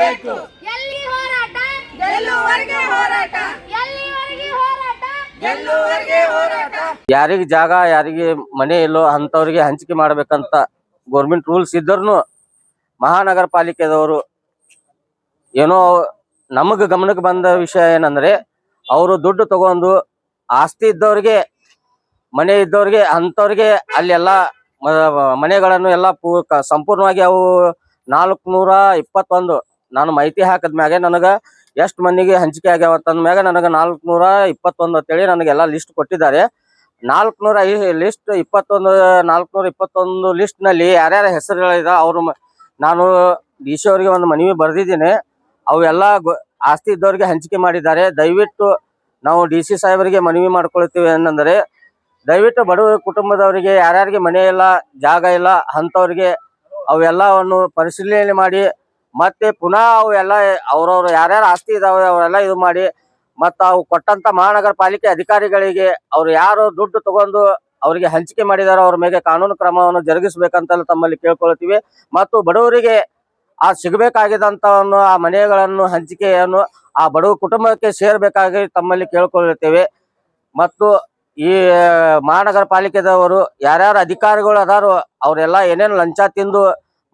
ಬೇಕು. ಎಲ್ಲಿ ಹೋರಾಟ ಗೆಲ್ಲುವರೆಗೆ ಹೋರಾಟ. ಎಲ್ಲಿವರೆಗೆ ಹೋರಾಟ ಗೆಲ್ಲುವರೆಗೆ ಹೋರಾಟ. ಯಾರಿಗೆ ಜಾಗ ಯಾರಿಗೆ ಮನೆ ಇಲ್ಲೋ ಅಂತವ್ರಿಗೆ ಹಂಚಿಕೆ ಮಾಡ್ಬೇಕಂತ ಗೌರ್ಮೆಂಟ್ ರೂಲ್ಸ್ ಇದ್ರೂ ಮಹಾನಗರ ಪಾಲಿಕೆದವರು ಏನೋ ನಮಗ ಗಮನಕ್ಕೆ ಬಂದ ವಿಷಯ ಏನಂದ್ರೆ ಅವರು ದುಡ್ಡು ತಗೊಂಡು ಆಸ್ತಿ ಇದ್ದವ್ರಿಗೆ ಮನೆ ಇದ್ದವ್ರಿಗೆ ಅಂತವ್ರಿಗೆ ಅಲ್ಲೆಲ್ಲ ಮನೆಗಳನ್ನು ಎಲ್ಲ ಸಂಪೂರ್ಣವಾಗಿ ಅವು 421 ನಾನು ಮಾಹಿತಿ ಹಾಕದ ಮ್ಯಾಗೆ ನನಗ ಎಷ್ಟು ಮಂದಿಗೆ ಹಂಚಿಕೆ ಆಗ್ಯಾವ ಮ್ಯಾಗ ನನಗೆ 421 ಅಂತೇಳಿ ನನಗೆಲ್ಲ ಲಿಸ್ಟ್ ಕೊಟ್ಟಿದ್ದಾರೆ. 421 ಲಿಸ್ಟ್ ನಲ್ಲಿ ಯಾರ್ಯಾರ ಹೆಸರುಗಳಿದ ಅವ್ರು ನಾನು DC ಅವರಿಗೆ ಒಂದು ಮನವಿ ಬರೆದಿದ್ದೀನಿ. ಅವೆಲ್ಲ ಆಸ್ತಿ ಇದ್ದವ್ರಿಗೆ ಹಂಚಿಕೆ ಮಾಡಿದ್ದಾರೆ. ದಯವಿಟ್ಟು ನಾವು DC ಸಾಹೇಬರಿಗೆ ಮನವಿ ಮಾಡ್ಕೊಳ್ತೀವಿ ಏನಂದ್ರೆ ದಯವಿಟ್ಟು ಬಡವ ಕುಟುಂಬದವರಿಗೆ ಯಾರ್ಯಾರಿಗೆ ಮನೆ ಇಲ್ಲ ಜಾಗ ಇಲ್ಲ ಅಂತವ್ರಿಗೆ ಅವೆಲ್ಲವನ್ನು ಪರಿಶೀಲನೆ ಮಾಡಿ ಮತ್ತೆ ಪುನಃ ಅವೆಲ್ಲ ಅವ್ರವ್ರು ಯಾರ್ಯಾರು ಆಸ್ತಿ ಇದಾವೆ ಅವರೆಲ್ಲ ಇದು ಮಾಡಿ ಮತ್ತ ಅವು ಕೊಟ್ಟಂತ ಮಹಾನಗರ ಪಾಲಿಕೆ ಅಧಿಕಾರಿಗಳಿಗೆ ಅವ್ರು ಯಾರು ದುಡ್ಡು ತಗೊಂಡು ಅವರಿಗೆ ಹಂಚಿಕೆ ಮಾಡಿದಾರೋ ಅವ್ರ ಮೇಲೆ ಕಾನೂನು ಕ್ರಮವನ್ನು ಜರುಗಿಸಬೇಕಂತ ತಮ್ಮಲ್ಲಿ ಕೇಳ್ಕೊಳ್ತೀವಿ. ಮತ್ತು ಬಡವರಿಗೆ ಆ ಸಿಗಬೇಕಾಗಿದ್ದಂತವನ್ನು ಆ ಮನೆಗಳನ್ನು ಹಂಚಿಕೆಯನ್ನು ಆ ಬಡವ ಕುಟುಂಬಕ್ಕೆ ಸೇರ್ಬೇಕಾಗಿ ತಮ್ಮಲ್ಲಿ ಕೇಳ್ಕೊಳ್ಳುತ್ತೇವೆ. ಮತ್ತು ಈ ಮಹಾನಗರ ಪಾಲಿಕೆದವರು ಯಾರ್ಯಾರು ಅಧಿಕಾರಿಗಳು ಅದಾರೋ ಅವರೆಲ್ಲ ಏನೇನು ಲಂಚ ತಿಂದು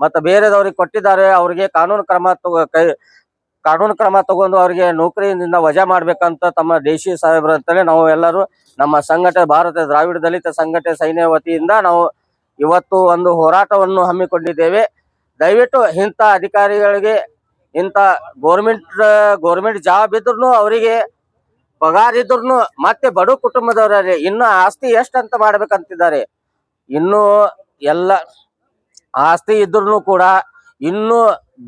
ಮತ್ತು ಬೇರೆದವ್ರಿಗೆ ಕೊಟ್ಟಿದ್ದಾರೆ ಅವ್ರಿಗೆ ಕಾನೂನು ಕ್ರಮ ತಗೊಂಡು ಅವರಿಗೆ ನೌಕರಿಯಿಂದ ವಜಾ ಮಾಡ್ಬೇಕಂತ ತಮ್ಮ DC ಸಾಹೇಬ್ರು ಅಂತಲೇ ನಾವು ಎಲ್ಲರೂ ನಮ್ಮ ಸಂಘಟನೆ ಭಾರತ ದ್ರಾವಿಡ ದಲಿತ ಸಂಘಟನೆ ಸೈನ್ಯ ವತಿಯಿಂದ ನಾವು ಇವತ್ತು ಒಂದು ಹೋರಾಟವನ್ನು ಹಮ್ಮಿಕೊಂಡಿದ್ದೇವೆ. ದಯವಿಟ್ಟು ಇಂಥ ಅಧಿಕಾರಿಗಳಿಗೆ ಇಂಥ ಗೋರ್ಮೆಂಟ್ ಜಾಬ್ ಇದ್ರು ಅವರಿಗೆ ಪಗಾರ ಇದ್ರು ಮತ್ತೆ ಬಡ ಕುಟುಂಬದವರಲ್ಲಿ ಇನ್ನು ಆಸ್ತಿ ಎಷ್ಟಂತ ಮಾಡ್ಬೇಕಂತಿದ್ದಾರೆ. ಇನ್ನು ಎಲ್ಲ ಆಸ್ತಿ ಇದ್ರು ಕೂಡ ಇನ್ನು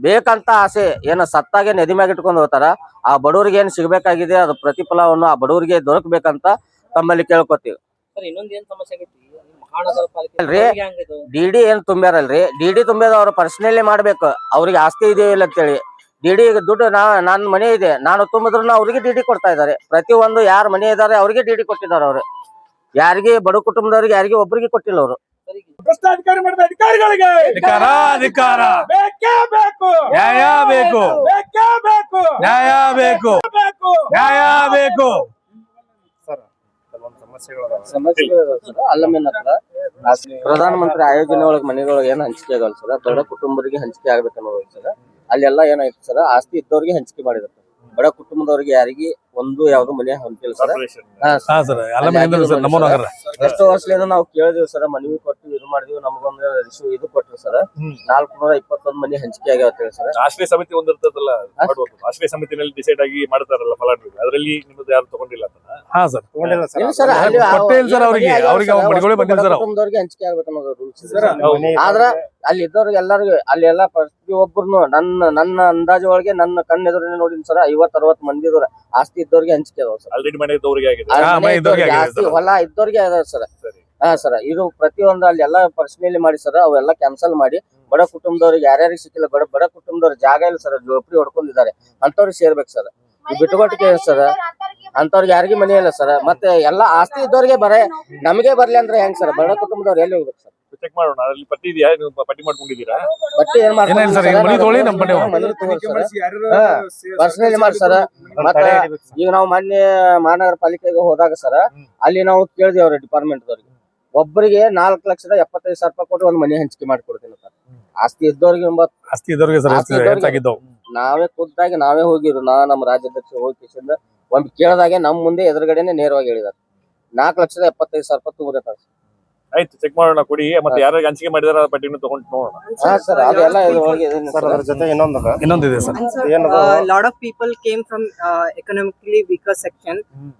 ಬೇಕಂತ ಆಸೆ ಏನು ಸತ್ತಾಗೆ ನದಿ ಮ್ಯಾಗ ಇಟ್ಕೊಂಡು ಹೋಗ್ತಾರ. ಆ ಬಡವರಿಗೆ ಏನು ಸಿಗ್ಬೇಕಾಗಿದೆ ಅದು ಪ್ರತಿಫಲವನ್ನು ಆ ಬಡವರಿಗೆ ದೊರಕಬೇಕಂತ ತಮ್ಮಲ್ಲಿ ಕೇಳ್ಕೊತೀವಿ. DD ಏನ್ ತುಂಬ್ಯಾರಲ್ರಿ, DD ತುಂಬ್ಯದ ಅವ್ರು ಪರ್ಸನಲಿ ಮಾಡ್ಬೇಕು. ಅವ್ರಿಗೆ ಆಸ್ತಿ ಇದೆಯೋ ಇಲ್ಲ ಅಂತೇಳಿ DD ದುಡ್ಡು ನನ್ನ ಮನೆ ಇದೆ ನಾನು ತುಂಬಿದ್ರು ಅವ್ರಿಗೆ DD ಕೊಡ್ತಾ ಇದ್ದಾರೆ. ಪ್ರತಿಯೊಂದು ಯಾರ ಮನೆ ಇದಾರೆ ಅವ್ರಿಗೆ DD ಕೊಟ್ಟಿದ್ದಾರೆ. ಅವ್ರು ಯಾರಿಗೆ ಬಡ ಕುಟುಂಬದವ್ರಿಗೆ ಯಾರಿಗೆ ಒಬ್ಬರಿಗೆ ಕೊಟ್ಟಿಲ್ಲ. ಅವರು ಭ್ರಷ್ಟಾಧಿಕಾರಿ ಮಾಡಿದ ಅಧಿಕಾರಿಗಳಿಗೆ ಅಧಿಕಾರ ಬೇಕೇ ಬೇಕು. ನ್ಯಾಯ ಬೇಕು. ಬೇಕೇ ಬೇಕು. ನ್ಯಾಯ ಬೇಕು. ಬೇಕು. ನ್ಯಾಯ ಬೇಕು. ಪ್ರಧಾನಮಂತ್ರಿ ಆಯೋಜನೆ ಒಳಗೆ ಮನೆಗಳಿಗೆ ಏನು ಹಂಚಿಕೆ ಆಗಲ್ಲ ಸರ್. ಬಡ ಕುಟುಂಬರಿಗೆ ಹಂಚಿಕೆ ಆಗ್ಬೇಕನ್ನೋದು ಸರ್. ಅಲ್ಲೆಲ್ಲ ಏನಾಯ್ತು ಸರ್, ಆಸ್ತಿ ಇದ್ದವ್ರಿಗೆ ಹಂಚಿಕೆ ಮಾಡಿದ್ರು. ಬಡ ಕುಟುಂಬದವ್ರಿಗೆ ಯಾರಿಗೆ ಒಂದು ಯಾವ್ದು ಮನೆ ಹೊಂದಿಲ್ಲ ಸರ್. ಎಷ್ಟೋ ವರ್ಷದಿಂದ ನಾವು ಕೇಳಿದಿವಿ ಸರ್, ಮನವಿ ಕೊಟ್ಟು ಇದು ಮಾಡಿದ್ವಿ. ನಮಗೊಂದು ಇದು ಕೊಟ್ರು ಸರ್, 421 ಮನೆ ಹಂಚಿಕೆ ಆಗ್ಯಾವ ಅಂತ ಹೇಳಿ ಸರ್. ಆಶ್ರಯ ಸಮಿತಿ ಒಂದಿರ್ತದಲ್ಲ, ಆಶ್ರಯ ಸಮಿತಿನಲ್ಲಿ ಡಿಸೈಡ್ ಆಗಿ ಮಾಡ್ತಾರಲ್ಲ ಫಲಾನುಭವಿ, ಅದರಲ್ಲಿ ನಿಮ್ಮದು ಯಾರು ತಗೊಂಡಿಲ್ಲ ಅಂತ? ಕುಟುಂಬದವ್ರಿಗೆ ಹಂಚಿಕೆ ಆಗ್ಬೇಕು ಅನ್ನೋದು ರೂಲ್ಸ್ ಆದ್ರ ಅಲ್ಲಿ ಇದ್ದವ್ರಿಗೆ ಎಲ್ಲರಿಗೂ ಅಲ್ಲಿ ಎಲ್ಲಾ ಪ್ರತಿಯೊಬ್ಬರು ನನ್ನ ಅಂದಾಜು ಒಳಗೆ ನನ್ನ ಕಣ್ಣೆದುರೇ ನೋಡಿನ ಸರ್ 50-60 ಮಂದಿ ಆಸ್ತಿ ಇದ್ದವ್ರಿಗೆ ಹಂಚಿಕೆ ಅದಾವ ಸರ್. ಆಲ್ರೆಡಿ ಮನೆ ಇದ್ದವರಿಗೆ ಆಗಿದೆ, ಆಸ್ತಿ ಹೊಲ ಇದ್ದವ್ರಿಗೆ ಅದಾವ ಸರ್. ಹಾ ಸರ್, ಇದು ಪ್ರತಿಯೊಂದು ಅಲ್ಲಿ ಎಲ್ಲಾ ಪರ್ಸನಲಿ ಮಾಡಿ ಸರ್. ಅವೆಲ್ಲ ಕ್ಯಾನ್ಸಲ್ ಮಾಡಿ ಬಡ ಕುಟುಂಬದವ್ರಿಗೆ ಯಾರ್ಯಾರಿಗೆ ಸಿಕ್ಕಿಲ್ಲ, ಬಡ ಕುಟುಂಬದವ್ರ ಜಾಗ ಇಲ್ಲ ಸರ್, ಜೋಪಡಿ ಹೊಡ್ಕೊಂಡಿದ್ದಾರೆ ಅಂತವ್ರಿಗೆ ಸೇರ್ಬೇಕು ಸರ್. ಈ ಬಿಟ್ಟುಕೊಟ್ಟಿಗೆ ಸರ್ ಅಂತವ್ರಿಗೆ ಯಾರಿಗೂ ಮನೆ ಇಲ್ಲ ಸರ್. ಮತ್ತೆ ಎಲ್ಲಾ ಆಸ್ತಿ ಇದ್ದವ್ರಿಗೆ ನಮಗೆ ಬರ್ಲಿ ಅಂದ್ರೆ ಹೆಂಗ್ ಸರ್? ಬಡ ಕುಟುಂಬದವ್ರು ಎಲ್ಲಿ ಹೋಗ್ಬೇಕು ಸರ್? ಚೆಕ್ ಮಾಡೋಣ, ಅದ್ರಲ್ಲಿ ಪಟ್ಟಿ ಇದೆಯಾ? ನೀವು ಪಟ್ಟಿ ಮಾಡ್ಕೊಂಡಿದ್ದೀರಾ? ಪಟ್ಟಿ ಏನ್ ಪರ್ಸನಲಿ ಮಾಡಿ ಸರ್. ಮತ್ತೆ ಈಗ ನಾವು ಮೊನ್ನೆ ಮಹಾನಗರ ಪಾಲಿಕೆಗೆ ಹೋದಾಗ ಸರ್, ಅಲ್ಲಿ ನಾವು ಕೇಳಿದ್ವಿ ಅವ್ರ ಡಿಪಾರ್ಟ್ಮೆಂಟ್ ದವ್ರಿಗೆ, ಒಬ್ಬರಿಗೆ 4,75,000 ರೂಪಾಯಿ ಕೊಟ್ಟು ಒಂದು ಮನೆ ಹಂಚಿಕೆ ಮಾಡಿಕೊಡ್ತೀನಿ ಸರ್. ಆಸ್ತಿ ಇದ್ದವ್ರಿಗೆ ನಾವೇ ಖುದ್ದಾಗಿ ನಾವೇ ಹೋಗಿರು. ನಮ್ಮ ರಾಜ್ಯಾಧ್ಯಕ್ಷ ಹೋಗಿ ಒಮ್ಮೆ ಕೇಳಿದಾಗೆ ನಮ್ಮ ಮುಂದೆ ಎದುರುಗಡೆನೆ ನೇರವಾಗಿ ಹೇಳಿದಾರೆ 4,75,000 ರೂಪಾಯಿ ತಗೋತಾರೆ. ಆಯ್ತು, ಚೆಕ್ ಮಾಡೋಣ, ಕೊಡಿ. ಮತ್ತೆ ಯಾರು ಹಂಚಿಕೆ ಮಾಡಿದಾರ ಪಟ್ಟಿನ ತಗೊಂಡು ನೋಡೋಣ. ಸರ್ ಅದೆಲ್ಲ ಇನ್ನೊಂದಿದೆ sir. Lot of people came from economically weaker section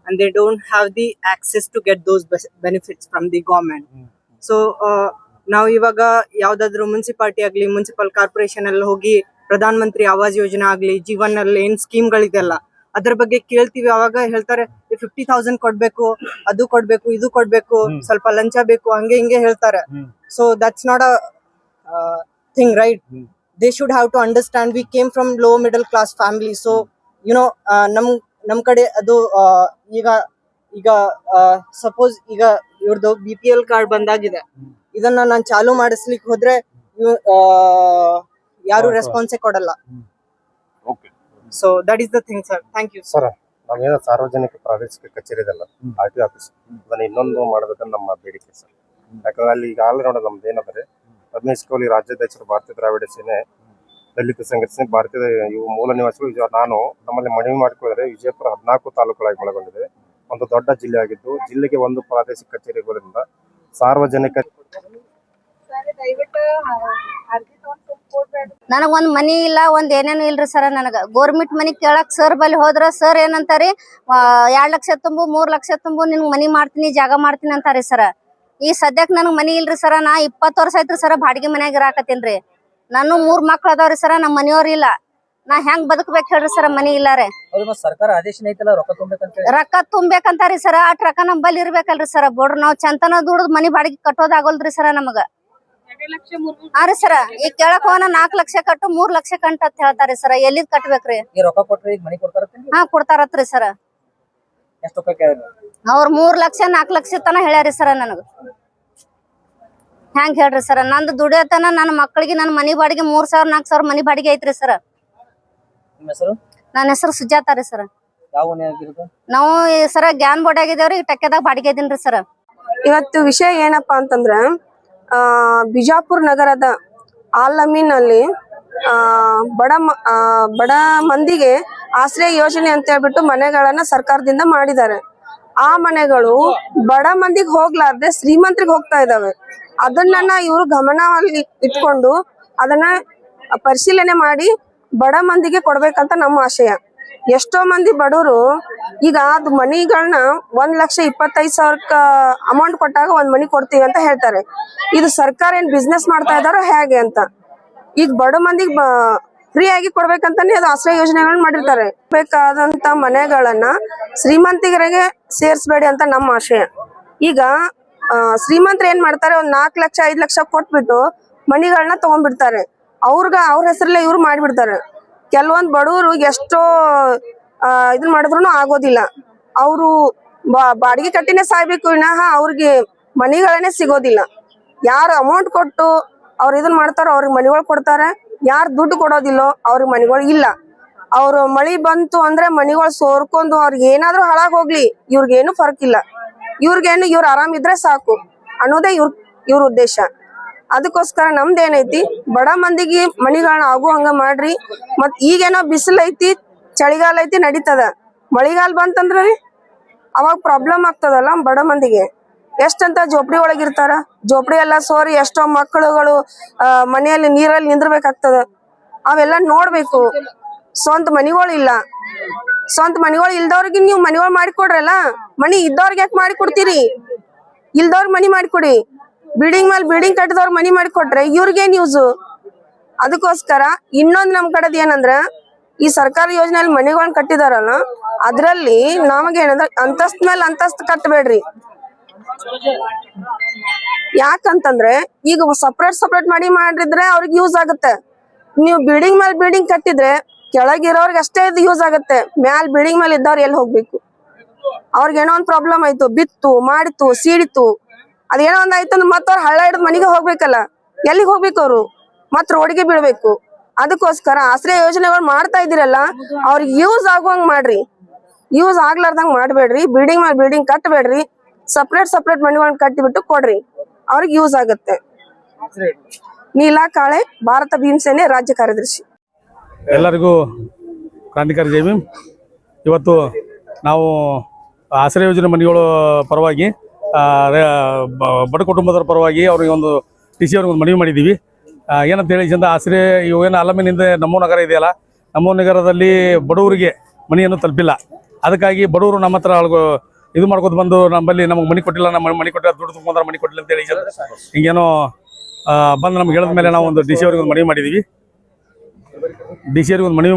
and they don't have the access to get those benefits from the government. So ನಾವು ಇವಾಗ ಯಾವ್ದಾದ್ರು ಮುನ್ಸಿಪಾಲಿಟಿ ಆಗ್ಲಿ, ಮುನ್ಸಿಪಲ್ ಕಾರ್ಪೊರೇಷನ್ ಅಲ್ಲಿ ಹೋಗಿ ಪ್ರಧಾನ ಮಂತ್ರಿ ಆವಾಸ್ ಯೋಜನಾ ಆಗ್ಲಿ, ಜೀವನ್ ಅಲ್ಲಿ ಏನ್ ಸ್ಕೀಮ್ ಗಳಿದೆಲ್ಲ ಅದ್ರ ಬಗ್ಗೆ ಕೇಳ್ತೀವಿ. ಅವಾಗ ಹೇಳ್ತಾರೆ 50,000 ಕೊಡ್ಬೇಕು, ಅದು ಕೊಡ್ಬೇಕು, ಇದು ಕೊಡ್ಬೇಕು, ಸ್ವಲ್ಪ ಲಂಚ ಬೇಕು, ಹಂಗೆ ಹಿಂಗೆ ಹೇಳ್ತಾರೆ. So that's not a thing, right? They should have to understand we came from low middle class family. So you know ನಮ್ ಕಡೆ ಅದು ಈಗ ಸಪೋಸ್ ಈಗ ಇವ್ರದ್ದು BPL ಕಾರ್ಡ್ ಬಂದಾಗಿದೆ, ಇದನ್ನ ನಾನು ಚಾಲು ಮಾಡಿಸ್ಲಿಕ್ಕೆ ಹೋದ್ರೆ ಯಾರು ರೆಸ್ಪಾನ್ಸೇ ಕೊಡಲ್ಲ. So that is the thing, sir. Thank you. Sir ನಾವೇನೋ ಸಾರ್ವಜನಿಕ ಪ್ರಾದೇಶಿಕ ಕಚೇರಿ ಇದೆಲ್ಲ RTO ಆಫೀಸ್ ಅದನ್ನ ಇನ್ನೊಂದು ಮಾಡ್ಬೇಕಂತ ನಮ್ಮ ಬೇಡಿಕೆ ಸರ್. ಯಾಕಂದ್ರೆ ಅಲ್ಲಿ ಈಗ ಆಲ್ ನೋಡ ನಮ್ದು ಏನಂದ್ರೆ ರಮೇಶ್ ಕೌಲಿ ರಾಜ್ಯಾಧ್ಯಕ್ಷರು ಭಾರತೀಯ ದ್ರಾವಿಡ ಸೇನೆ ದಲಿತ ಸಂಘಟನೆ ಭಾರತೀಯ ಇವು ಮೂಲ ನಿವಾಸಿಗಳು ನಾನು ನಮ್ಮಲ್ಲಿ ಮನವಿ ಮಾಡಿಕೊಂಡ್ರೆ ವಿಜಯಪುರ 14 ತಾಲೂಕುಗಳಾಗಿ ಒಳಗೊಂಡಿದೆ. ಒಂದು ದೊಡ್ಡ ಜಿಲ್ಲೆ ಆಗಿದ್ದು ಜಿಲ್ಲೆಗೆ ಒಂದು ಪ್ರಾದೇಶಿಕ ಕಚೇರಿ ಇರೋದ್ರಿಂದ ಸಾರ್ವಜನಿಕ ನನಗ್ ಒಂದ್ ಮನಿ ಇಲ್ಲ ಒಂದ್ ಏನೇನು ಇಲ್ರಿ ಸರ್. ನನಗ ಗೋರ್ಮೆಂಟ್ ಮನಿ ಕೇಳಕ್ ಸರ್ ಬಲ್ಲಿ ಹೋದ್ರ ಸರ್ ಏನಂತಾರಿ 2 ಲಕ್ಷ ತುಂಬು 3 ಲಕ್ಷ ತುಂಬು ನಿನ್ಗ್ ಮನಿ ಮಾಡ್ತೀನಿ ಜಾಗ ಮಾಡ್ತೀನಿ ಅಂತಾರಿ ಸರ್. ಈ ಸದ್ಯಕ್ ನನಗ್ ಮನಿ ಇಲ್ರಿ ಸರ್. ನಾ 20 ವರ್ಷ ಆಯ್ತ್ರಿ ಸರ್ ಬಾಡಿಗೆ ಮನ್ಯಾಗ ಇರಾಕತ್ತೀನ್ರಿ. ನಾನು 3 ಮಕ್ಳು ಅದಾವ್ರಿ ಸರ್. ನಮ್ಮ ಮನಿಯವ್ರ ಇಲ್ಲ. ನಾ ಹೆಂಗ್ ಬದುಕ್ಬೇಕು ಹೇಳ್ರಿ ಸರ್ ಮನಿ ಇಲ್ಲಾರೆ. ಸರ್ಕಾರ ಆದೇಶ ಐತಲ್ಲ ರೊಕ್ಕ ತುಂಬಬೇಕಂತ ರೊಕ್ಕ ತುಂಬೇಕಂತಾರಿ ಸರ್. ಅಟ್ ರೊಕ್ಕ ನಮ್ಮಲ್ಲಿ ಇರ್ಬೇಕಲ್ರಿ ಸರ್. ಬೋಡ್ರ ನಾವ್ ಚಂತನ ದುಡ್ದು ಮನಿ ಬಾಡಿಗೆ ಕಟ್ಟೋದಾಗಲ್ರಿ ಸರ್ ನಮಗ. ಹಾ ರೀ ಸರ್. ಈಗ ಕೇಳಕ್ ಹೋನ 4 ಲಕ್ಷ ಕಟ್ಟು 3 ಲಕ್ಷ ಕಂಟ ಅಂತ ಹೇಳ್ತಾರಿ ಸರ್. ಎಲ್ಲಿದ್ ಕಟ್ಬೇಕ್ರಿ? ಈ ರೊಕ್ಕ ಕೊಟ್ರೆ ಈಗ ಮನಿ ಕೊಡ್ತಾರ ಹಾ ಕೊಡ್ತಾರತ್ರಿ ಸರ್. ಎಷ್ಟು ರೊಕ್ಕ ಕೇಳಿದ್ರು? ಅವ್ರ 3 ಲಕ್ಷ 4 ಲಕ್ಷ ತನ ಹೇಳ್ಯಾರಿ ಸರ್ ನನಗ. ಹೆಂಗ್ ಹೇಳ್ರಿ ಸರ್? ನಂದು ದುಡಿಯತನ ನನ್ನ ಮಕ್ಕಳಿಗೆ ನನ್ನ ಮನಿ ಬಾಡಿಗೆ 3,000 4,000 ಮನಿ ಬಾಡಿಗೆ ಐತ್ರಿ ಸರ್. ನಿಮ್ಮ ಹೆಸರು? ನನ್ನ ಹೆಸರು ಸುಜಾತ ರೀ ಸರ್. ಯಾವ ಮನೆ ಆಗಿರೋದು? ನಾವು ಸರ ಗ್ಯಾನ್ ಬೋರ್ಡ್ ಆಗಿದೇವ್ರಿ. ಟೆಕ್ಕೆದಾಗ ಬಾಡಿಗೆ ಇದೀನ್ರಿ ಸರ್. ಇವತ್ತು ವಿಷಯ ಏನಪ್ಪಾ ಅಂತಂದ್ರ ಬಿಜಾಪುರ ನಗರದ ಆಲಮೀನ್ ಅಲ್ಲಿ ಬಡ ಮಂದಿಗೆ ಆಶ್ರಯ ಯೋಜನೆ ಅಂತ ಹೇಳ್ಬಿಟ್ಟು ಮನೆಗಳನ್ನ ಸರ್ಕಾರದಿಂದ ಮಾಡಿದ್ದಾರೆ. ಆ ಮನೆಗಳು ಬಡ ಮಂದಿಗೆ ಹೋಗ್ಲಾರ್ದೆ ಶ್ರೀಮಂತರಿಗೆ ಹೋಗ್ತಾ ಇದಾವೆ. ಅದನ್ನ ಇವರು ಗಮನದಲ್ಲಿ ಇಟ್ಕೊಂಡು ಅದನ್ನ ಪರಿಶೀಲನೆ ಮಾಡಿ ಬಡ ಮಂದಿಗೆ ಕೊಡ್ಬೇಕಂತ ನಮ್ಮ ಆಶಯ. ಎಷ್ಟೋ ಮಂದಿ ಬಡವರು ಈಗ ಅದು ಮನಿಗಳನ್ನ 1,25,000 ಅಮೌಂಟ್ ಕೊಟ್ಟಾಗ ಒಂದ್ ಮನಿ ಕೊಡ್ತೀವಿ ಅಂತ ಹೇಳ್ತಾರೆ. ಇದು ಸರ್ಕಾರ ಏನ್ ಬಿಸ್ನೆಸ್ ಮಾಡ್ತಾ ಇದಾರೋ ಹೇಗೆ ಅಂತ. ಈಗ ಬಡ ಮಂದಿಗೆ ಫ್ರೀ ಆಗಿ ಕೊಡ್ಬೇಕಂತಾನೆ ಅದು ಆಶ್ರಯ ಯೋಜನೆಗಳನ್ನ ಮಾಡಿರ್ತಾರೆ. ಬೇಕಾದಂತ ಮನೆಗಳನ್ನ ಶ್ರೀಮಂತಿಗರಿಗೆ ಸೇರ್ಸ್ಬೇಡಿ ಅಂತ ನಮ್ಮ ಆಶಯ. ಈಗ ಶ್ರೀಮಂತರು ಏನ್ ಮಾಡ್ತಾರೆ, ಒಂದ್ 4 ಲಕ್ಷ 5 ಲಕ್ಷ ಕೊಟ್ಬಿಟ್ಟು ಮನಿಗಳನ್ನ ತಗೊಂಡ್ಬಿಡ್ತಾರೆ. ಅವ್ರ ಹೆಸರಲ್ಲೇ ಇವ್ರು ಮಾಡ್ಬಿಡ್ತಾರೆ. ಕೆಲವೊಂದ್ ಬಡವರು ಎಷ್ಟೋ ಇದನ್ ಮಾಡಿದ್ರು ಆಗೋದಿಲ್ಲ. ಅವರು ಬಾಡಿಗೆ ಕಟ್ಟಿನೇ ಸಾಯ್ಬೇಕು ವಿನಃ ಅವ್ರಿಗೆ ಮನಿಗಳನ್ನೇ ಸಿಗೋದಿಲ್ಲ. ಯಾರು ಅಮೌಂಟ್ ಕೊಟ್ಟು ಅವ್ರು ಇದನ್ ಮಾಡ್ತಾರೋ ಅವ್ರಿಗೆ ಮನಿಗಳು ಕೊಡ್ತಾರೆ. ಯಾರು ದುಡ್ಡು ಕೊಡೋದಿಲ್ಲೋ ಅವ್ರಿಗೆ ಮನಿಗಳು ಇಲ್ಲ. ಅವ್ರು ಮಳಿ ಬಂತು ಅಂದ್ರೆ ಮನಿಗಳು ಸೋರ್ಕೊಂಡು ಅವ್ರಿಗೆ ಏನಾದ್ರೂ ಹಾಳಾಗ್ ಹೋಗ್ಲಿ ಇವ್ರಿಗೇನು ಫರ್ಕ್ ಇಲ್ಲ. ಇವ್ರಿಗೇನು ಇವ್ರು ಆರಾಮಿದ್ರೆ ಸಾಕು ಅನ್ನೋದೇ ಇವ್ರ ಉದ್ದೇಶ. ಅದಕ್ಕೋಸ್ಕರ ನಮ್ದು ಏನೈತಿ, ಬಡ ಮಂದಿಗೆ ಮನಿಗಳನ್ನ ಆಗು ಹಂಗ ಮಾಡ್ರಿ. ಮತ್ ಈಗೇನೋ ಬಿಸಿಲು ಐತಿ, ಚಳಿಗಾಲ ಐತಿ, ನಡೀತದ. ಮಳಿಗಾಲ ಬಂತಂದ್ರಿ ಅವಾಗ ಪ್ರಾಬ್ಲಮ್ ಆಗ್ತದಲ್ಲ ಬಡ ಮಂದಿಗೆ. ಎಷ್ಟಂತ ಜೋಪಡಿ ಒಳಗಿರ್ತಾರ. ಜೋಪಡಿ ಎಲ್ಲ ಸೋರಿ ಎಷ್ಟೋ ಮಕ್ಕಳುಗಳು ಮನೆಯಲ್ಲಿ ನೀರಲ್ಲಿ ನಿಂದ್ರಬೇಕಾಗ್ತದ. ಅವೆಲ್ಲ ನೋಡ್ಬೇಕು. ಸ್ವಂತ ಮನಿಗಳು ಇಲ್ಲ. ಸ್ವಂತ ಮನಿಗಳು ಇಲ್ದವ್ರಿಗೆ ನೀವು ಮನಿಗಳು ಮಾಡಿಕೊಡ್ರಲ್ಲ. ಮನಿ ಇದ್ದವ್ರಿಗೆ ಯಾಕೆ ಮಾಡಿ ಕೊಡ್ತೀರಿ? ಇಲ್ದವ್ರ ಮನಿ ಮಾಡಿಕೊಡಿ. ಬಿಲ್ಡಿಂಗ್ ಮೇಲೆ ಬಿಲ್ಡಿಂಗ್ ಕಟ್ಟಿದವ್ರ ಮನಿ ಮಾಡಿಕೊಟ್ರೆ ಇವ್ರಿಗೇನ್ ಯೂಸು? ಅದಕ್ಕೋಸ್ಕರ ಇನ್ನೊಂದ್ ನಮ್ ಕಡೆದ್ ಏನಂದ್ರ, ಈ ಸರ್ಕಾರ ಯೋಜನೆಯಲ್ಲಿ ಮನಿಗಳನ್ನ ಕಟ್ಟಿದಾರಲ್ಲ ಅದ್ರಲ್ಲಿ ನಮಗೇನಂದ್ರ ಅಂತಸ್ತ್ ಮೇಲೆ ಅಂತಸ್ತ್ ಕಟ್ಟಬೇಡ್ರಿ. ಯಾಕಂತಂದ್ರೆ ಈಗ ಸಪ್ರೇಟ್ ಮಾಡಿ ಮಾಡಿದ್ರೆ ಅವ್ರಿಗೆ ಯೂಸ್ ಆಗುತ್ತೆ. ನೀವು ಬಿಲ್ಡಿಂಗ್ ಮೇಲೆ ಬಿಲ್ಡಿಂಗ್ ಕಟ್ಟಿದ್ರೆ ಕೆಳಗಿರೋರ್ಗೆ ಅಷ್ಟೇ ಇದು ಯೂಸ್ ಆಗುತ್ತೆ. ಮ್ಯಾಲ್ ಬಿಲ್ಡಿಂಗ್ ಮೇಲೆ ಇದ್ದವ್ರು ಎಲ್ಲಿ ಹೋಗ್ಬೇಕು? ಅವ್ರಿಗೇನೋ ಒಂದ್ ಪ್ರಾಬ್ಲಮ್ ಆಯ್ತು, ಬಿತ್ತು ಮಾಡಿತು ಸೀಡಿತು, ಅದೇನೋ ಒಂದ್ ಆಯ್ತು ಅಂದ್ರೆ ಮತ್ತ ಅವ್ರ ಹಳ್ಳ ಹಿಡಿದ್ ಮನಿಗೆ ಹೋಗ್ಬೇಕಲ್ಲ. ಎಲ್ಲಿಗೆ ಹೋಗ್ಬೇಕು? ಅವ್ರು ಮತ್ ರೋಡ್ಗೆ ಬೀಳ್ಬೇಕು. ಅದಕ್ಕೋಸ್ಕರ ಆಶ್ರಯ ಯೋಜನೆಗಳು ಮಾಡ್ತಾ ಇದೀರಲ್ಲ ಅವ್ರಿಗೆ ಯೂಸ್ ಆಗುವಂಗ್ ಮಾಡ್ರಿ. ಯೂಸ್ ಆಗ್ಲಾರ್ದಂಗ್ ಮಾಡ್ಬೇಡ್ರಿ. ಬಿಲ್ಡಿಂಗ್ ಮೇಲೆ ಬಿಲ್ಡಿಂಗ್ ಕಟ್ಟಬೇಡ್ರಿ. ಸಪ್ರೇಟ್ ಮನಿಗಳನ್ನ ಕಟ್ಟಿಬಿಟ್ಟು ಕೊಡ್ರಿ, ಅವ್ರಿಗೆ ಯೂಸ್ ಆಗುತ್ತೆ. ನೀಲಾ ಕಾಳೆ, ಭಾರತ ಭೀಮಸೇನೆ ರಾಜ್ಯ ಕಾರ್ಯದರ್ಶಿ. ಎಲ್ಲರಿಗೂ ಕ್ರಾಂತಿಕಾರಿ ಜೈ ಭೀಮ್. ಇವತ್ತು ನಾವು ಆಶ್ರಯ ಯೋಜನೆ ಮನೆಗಳ ಪರವಾಗಿ ಬಡ ಕುಟುಂಬದವರ ಪರವಾಗಿ ಅವ್ರಿಗೆ ಒಂದು TC ಅವ್ರಿಗೆ ಒಂದು ಮನವಿ ಮಾಡಿದ್ದೀವಿ. ಏನಂತ ಹೇಳಿ ಚಂದ ಆಶ್ರಯ ಇವೇನು ಅಲಮಿನಿಂದ ನಮ್ಮೂ ನಗರ ಇದೆಯಲ್ಲ, ನಮ್ಮೂ ನಗರದಲ್ಲಿ ಬಡವರಿಗೆ ಮನೆಯನ್ನು ತಲುಪಿಲ್ಲ. ಅದಕ್ಕಾಗಿ ಬಡವರು ನಮ್ಮ ಹತ್ರ ಇದು ಮಾಡ್ಕೊತ ಬಂದು ನಮ್ಮಲ್ಲಿ ನಮಗೆ ಮನೆ ಕೊಟ್ಟಿಲ್ಲ, ನಮ್ಮ ಮನೆ ಕೊಟ್ಟಿಲ್ಲ, ದುಡ್ಡು ತುಂಬ್ಕೊಂಡ್ರೆ ಮನೆ ಕೊಟ್ಟಿಲ್ಲ ಅಂತ ಹೇಳಿ ಹಿಂಗೇನೋ ಬಂದು ನಮ್ಗೆ ಹೇಳಿದ ಮೇಲೆ ನಾವು ಒಂದು DC ಅವ್ರಿಗೆ ಒಂದು ಮನವಿ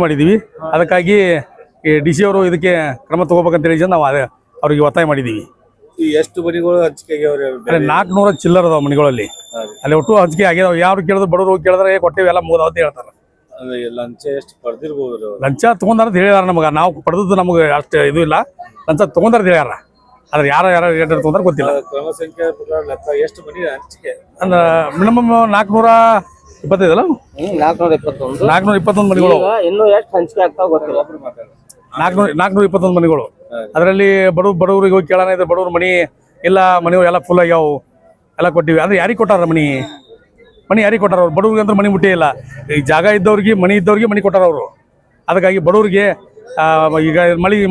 ಮಾಡಿದ್ದೀವಿ. ಅದಕ್ಕಾಗಿ ಈ DC ಅವರು ಇದಕ್ಕೆ ಕ್ರಮ ತಗೋಬೇಕಂತ ಹೇಳಿ ನಾವು ಅವ್ರಿಗೆ ಒತ್ತಾಯ ಮಾಡಿದ್ದೀವಿ. ಎಷ್ಟು ಮನಿಗಳು ಹಂಚಿಕೆ 400 ಚಿಲ್ಲರ್ ಅದಾವ ಮನಿಗಳಲ್ಲಿ. ಅಲ್ಲಿ ಒಟ್ಟು ಹಂಚಿಕೆ ಆಗ್ಯಾವ. ಯಾರು ಕೇಳಿದ್ರು ಬಡವರು ಕೇಳಿದ್ರೆ ಕೊಟ್ಟೇವಿ ಎಲ್ಲ ಮುಗಿದ ಅಂತ ಹೇಳ್ತಾರೆ. ಲಂಚ ಎಷ್ಟು ಪಡೆದಿರ್ಬೋದು? ಲಂಚ ತಗೊಂಡಾರ ಅಂತ ಹೇಳಿದಾರ. ನಮಗೆ ನಾವು ಪಡೆದದ್ದು ನಮಗೆ ಅಷ್ಟು ಇದು ಇಲ್ಲ. ಲಂಚ ತಗೊಂಡಾರ ಅಂತ ಹೇಳ್ಯಾರ. ಆದ್ರೆ ಯಾರು ರೇಟ್ ತಗೊಂಡ್ರೆ ಗೊತ್ತಿಲ್ಲ. ಕ್ರಮ ಸಂಖ್ಯೆ ಎಷ್ಟು ಮನಿ ಹಂಚಿಕೆ? ಅಂದ್ರೆ ಮಿನಿಮಮ್ 25 ಅಲ್ಲ 421 421 ಮನೆಗಳು ಈಗ ಇನ್ನೂ ಎಷ್ಟು ಹಂಚಿಕೆ ಆಗ್ತಾವ ಗೊತ್ತಿಲ್ಲ. 421 ಮನೆಗಳು. ಅದರಲ್ಲಿ ಬಡವರಿಗೆ ಹೋಗಿ ಕೇಳೋಣ ಇದ್ರೆ ಬಡವ್ರ ಮನಿ ಇಲ್ಲ, ಮನೆಗಳು ಎಲ್ಲ ಫುಲ್ ಆಗ್ಯಾವು, ಎಲ್ಲ ಕೊಟ್ಟಿವಿ. ಅಂದ್ರೆ ಯಾರಿಗೆ ಕೊಟ್ಟಾರ ಮನಿ ಯಾರಿಗೆ ಕೊಟ್ಟಾರ? ಅವ್ರು ಬಡವ್ರಿಗೆ ಅಂದ್ರೆ ಮನಿ ಮುಟ್ಟೇ ಇಲ್ಲ. ಈಗ ಜಾಗ ಇದ್ದವ್ರಿಗೆ ಮನಿ ಕೊಟ್ಟಾರ ಅವರು. ಅದಕ್ಕಾಗಿ ಬಡವ್ರಿಗೆ ಈಗ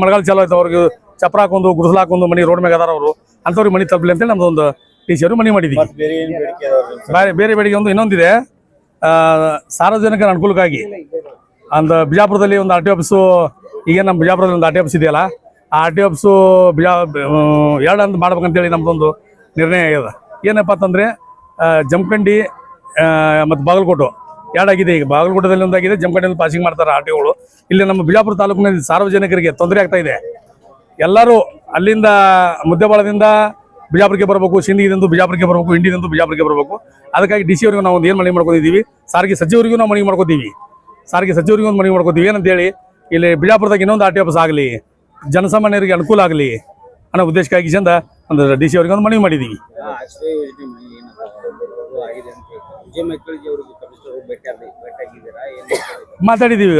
ಮಳೆಗಾಲ ಚಾಲು ಆಯ್ತು, ಅವ್ರಿಗೆ ಚಪ್ರ ಹಾಕೊಂಡು ಗುಡಿಸಲು ಹಾಕೊಂಡು ಮನಿ ರೋಡ್ ಮ್ಯಾಗ ಅದಾರ ಅವರು, ಅಂಥವ್ರಿಗೆ ಮನಿ ತಪ್ಪಲಿ ಅಂತೇಳಿ ನಮ್ದು ಒಂದು ಡಿ ಸಿ ಅವರು ಮನಿ ಮಾಡಿದ್ವಿ. ಬೇರೆ ಬೇಡಿಕೆ ಇನ್ನೊಂದಿದೆ, ಸಾರ್ವಜನಿಕರ ಅನುಕೂಲಕ್ಕಾಗಿ ಒಂದು ಬಿಜಾಪುರದಲ್ಲಿ ಒಂದು RTO ಆಫೀಸು, ಈಗ ನಮ್ಮ ಬಿಜಾಪುರದಲ್ಲಿ ಒಂದು RTO ಆಫೀಸ್ ಇದೆಯಲ್ಲ, ಆ RTO ಆಫೀಸು ಎರಡು ಅಂತ ಮಾಡ್ಬೇಕಂತೇಳಿ ನಮ್ದೊಂದು ನಿರ್ಣಯ ಆಗ್ಯದ. ಏನಪ್ಪ ಅಂತಂದರೆ ಜಮಖಂಡಿ ಮತ್ತು ಬಾಗಲಕೋಟೆ ಎರಡಾಗಿದೆ. ಈಗ ಬಾಗಲಕೋಟದಲ್ಲಿ ಒಂದಾಗಿದೆ, ಜಮಖಂಡಿಯಲ್ಲಿ ಪಾಸಿಂಗ್ ಮಾಡ್ತಾರೆ RTOಗಳು. ಇಲ್ಲಿ ನಮ್ಮ ಬಿಜಾಪುರ ತಾಲೂಕಿನಲ್ಲಿ ಸಾರ್ವಜನಿಕರಿಗೆ ತೊಂದರೆ ಆಗ್ತಾ ಇದೆ. ಎಲ್ಲರೂ ಅಲ್ಲಿಂದ ಮುದ್ದೆಬಾಳದಿಂದ ಬಿಜಾಪುರಕ್ಕೆ ಬರಬೇಕು, ಸಿಂದಗಿದಿಂದ ಬಿಜಾಪುರಕ್ಕೆ ಬರಬೇಕು, ಇಂಡಿದಿಂದ ಬಿಜಾಪುರಕ್ಕೆ ಬರಬೇಕು. ಅದಕ್ಕಾಗಿ ಡಿ ಸಿ ಅವರಿಗೆ ನಾವು ಒಂದು ಏನು ಮನವಿ ಮಾಡ್ಕೊಂಡಿದ್ದೀವಿ, ಸಾರಿಗೆ ಸಚಿವರಿಗೂ ನಾವು ಮನವಿ ಮಾಡ್ಕೋತೀವಿ, ಒಂದು ಮನವಿ ಮಾಡ್ಕೋತೀವಿ. ಏನಂತೇಳಿ ಇಲ್ಲಿ ಬಿಜಾಪುರದಾಗ ಇನ್ನೊಂದು RTO ಆಫೀಸ್ ಆಗಲಿ, ಜನಸಾಮಾನ್ಯರಿಗೆ ಅನುಕೂಲ ಆಗಲಿ ಅನ್ನೋ ಉದ್ದೇಶಕ್ಕಾಗಿ ಚಂದ ಒಂದು ಡಿ ಸಿ ಅವರಿಗೆ ಒಂದು ಮನವಿ ಮಾಡಿದ್ದೀವಿ. ಮಾತಾಡಿದ್ದೀವಿ,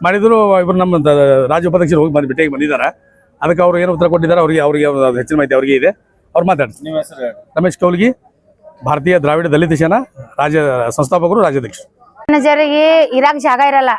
ಮಾಡಿದ್ರು ಇವರು ನಮ್ಮ ರಾಜ್ಯ ಉಪಾಧ್ಯಕ್ಷರು ಹೋಗಿ ಭೇಟಿಯಾಗಿ ಬಂದಿದ್ದಾರೆ. ಅದಕ್ಕೆ ಅವರು ಏನು ಉತ್ತರ ಕೊಟ್ಟಿದ್ದಾರೆ ಅವರಿಗೆ ಹೆಚ್ಚಿನ ಮಾಹಿತಿ ಅವರಿಗೆ ಇದೆ. ಅವ್ರು ಮಾತಾಡ್ತಾರೆ. ರಮೇಶ್ ಕೌಲ್ಗಿ, ಭಾರತೀಯ ದ್ರಾವಿಡ ದಲಿತ ಸೇನಾ ರಾಜ್ಯ ಸಂಸ್ಥಾಪಕರು, ರಾಜ್ಯಾಧ್ಯಕ್ಷರು. ಜನರಿಗೆ ಇರಾಕ್ ಜಾಗ ಇರಲ್ಲ,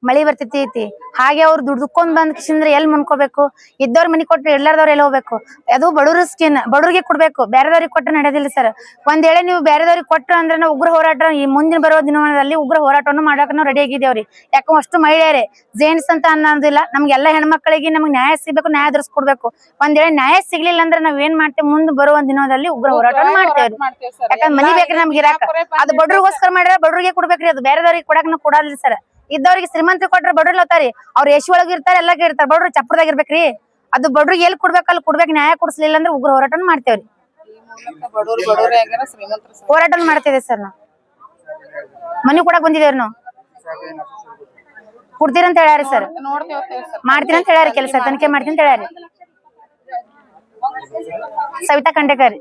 ಮಳಿ ಬರ್ತೈತಿ. ಹಾಗೆ ಅವ್ರು ದುಡ್ಕೊಂಡ್ ಬಂದ್ ಕಿಸಿಂದ್ರೆ ಎಲ್ಲಿ ಮುನ್ಕೋಬೇಕು? ಇದ್ದವ್ರ ಮನಿ ಕೊಟ್ರೆ ಎಲ್ಲಾರ್ದವ್ರು ಎಲ್ಲಿ ಹೋಗ್ಬೇಕು? ಅದು ಬಡವ್ರ ಸ್ಕಿನ್, ಬಡವ್ರಿಗೆ ಕೊಡ್ಬೇಕು, ಬೇರೆದವ್ರಿಗೆ ಕೊಟ್ರೆ ನಡೆದಿಲ್ಲ ಸರ್. ಒಂದ್ ವೇಳೆ ನೀವು ಬೇರೆದವ್ರಿಗೆ ಕೊಟ್ರ ಅಂದ್ರೆ ನಾವು ಉಗ್ರ ಹೋರಾಟ, ಈ ಮುಂದಿನ ಬರೋ ದಿನಗಳಲ್ಲಿ ಉಗ್ರ ಹೋರಾಟವನ್ನು ಮಾಡಕ್ ನಾವು ರೆಡಿ ಆಗಿದ್ದೇವ್ರಿ. ಯಾಕಂದ್ರೆ ಅಷ್ಟು ಮಹಿಳೆಯರೇ ಜೇಂಟ್ಸ್ ಅಂತ ಅನ್ನೋದಿಲ್ಲ, ನಮ್ಗೆಲ್ಲ ಹೆಣ್ಮಕ್ಳಿಗೆ ನಮ್ಗೆ ನ್ಯಾಯ ಸಿಗ್ಬೇಕು, ನ್ಯಾಯ ದೊರಸ್ಕೊಡ್ಬೇಕು. ಒಂದ್ ವೇಳೆ ನ್ಯಾಯ ಸಿಗ್ಲಿಲ್ಲ ಅಂದ್ರೆ ನಾವ್ ಏನ್ ಮಾಡ್ತೇವೆ? ಮುಂದೆ ಬರುವ ದಿನದಲ್ಲಿ ಉಗ್ರ ಹೋರಾಟವನ್ನು ಮಾಡ್ತೇವ್ರಿ. ಯಾಕಂದ್ರೆ ಮನಿ ಬೇಕ್ರಿ ನಮ್ಗೆ ಇರಾಕ. ಅದು ಬಡ್ರಿಗೋಸ್ಕರ ಮಾಡ್ಯಾರ, ಬಡ್ರಿಗೆ ಕೊಡ್ಬೇಕ್ರಿ. ಅದು ಬೇರೆದವ್ರಿಗೆ ಕೊಡಕ್ ನಾವು ಕೊಡೋದಿಲ್ಲ ಸರ್. ಇದ್ದವ್ರಿಗೆ ಶ್ರೀಮಂತರಿಗೆ ಕೊಟ್ರೆ ಬಡ್ರಿ ಹೋತಾರಿ, ಅವ್ರ ಎಶಿ ಒಳಗ ಇರ್ತಾರೆ, ಎಲ್ಲ ಇರ್ತಾರೆ. ಬಡ್ರು ಚಪ್ರದಾಗ ಇರ್ಬೇಕ್ರಿ. ಅದು ಬಡ್ರಿಗೆ ಎಲ್ಲಿ ಕೊಡ್ಬೇಕು ಅಲ್ಲಿ ಕೊಡ್ಬೇಕು. ನ್ಯಾಯ ಕೊಡಿಸ್ಲಿಲ್ಲ ಅಂದ್ರೆ ಉಗ್ರ ಹೋರಾಟ ಮಾಡ್ತೇವ್ರಿ. ಹೋರಾಟ ಮಾಡ್ತೇವೆ ಸರ್. ನಾವು ಮನಿ ಕೊಡಕ್ ಬಂದಿದೇವ್ರಿ. ನಾವು ಕೊಡ್ತೀರಂತ ಹೇಳ್ಯಾರಿ ಸರ್, ಮಾಡ್ತೀರಂತ ಹೇಳ್ಯಾರಿ, ಕೆಲಸ ತನಿಖೆ ಮಾಡ್ತೀನಿ ಅಂತ ಹೇಳ್ಯಾರಿ. ಸವಿತಾ ಖಂಡೇಕರ್.